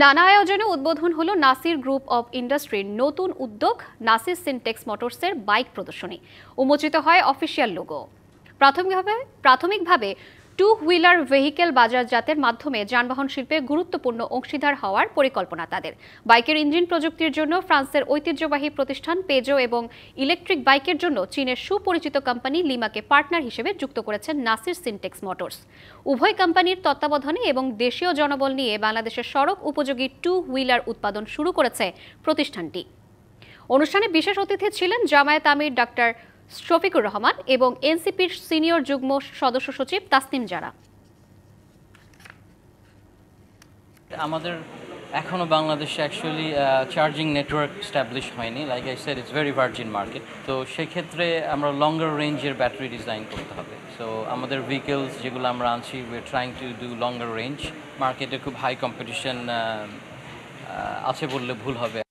নানা আয়োজনে উদ্বোধন হলো নাসির গ্রুপ অব ইন্ডাস্ট্রির নতুন উদ্যোগ নাসির সিনটেক্স মোটরসের বাইক প্রদর্শনী। উন্মোচিত হয় অফিসিয়াল লোগো। প্রাথমিকভাবে টু হুইলার ভেহিকেল বাজারজাতের মাধ্যমে যানবাহন শিল্পে গুরুত্বপূর্ণ অংশীদার হওয়ার পরিকল্পনা তাদের। বাইকের ইঞ্জিন প্রযুক্তির জন্য ফ্রান্সের ঐতিহ্যবাহী প্রতিষ্ঠান পেজো এবং ইলেকট্রিক বাইকের জন্য চীনের সুপরিচিত কোম্পানি লিমাকে পার্টনার হিসেবে যুক্ত করেছেন নাসির সিনটেক্স মোটরস। উভয় কোম্পানির তত্ত্বাবধানে এবং দেশীয় জনবল নিয়ে বাংলাদেশের সড়ক উপযোগী টু হুইলার উৎপাদন শুরু করেছে প্রতিষ্ঠানটি। অনুষ্ঠানে বিশেষ অতিথি ছিলেন জামায়াত আমির ডাক্তার শফিকুর রহমান এবং এনসিপির সিনিয়র যুগ্ম সদস্য সচিব তাসনিম জারা। আমাদের এখনো বাংলাদেশে অ্যাকচুয়ালি চার্জিং নেটওয়ার্ক স্ট্যাবলিশ হয়নি। Like I said it's very virgin market. তো সেক্ষেত্রে আমরা লঙ্গার রেঞ্জের ব্যাটারি ডিজাইন করতে হবে। সো আমাদের ভেহিকেলস যেগুলো আমরা আনছি we are trying to do longer range. মার্কেটে খুব হাই কম্পিটিশন আছে বললে ভুল হবে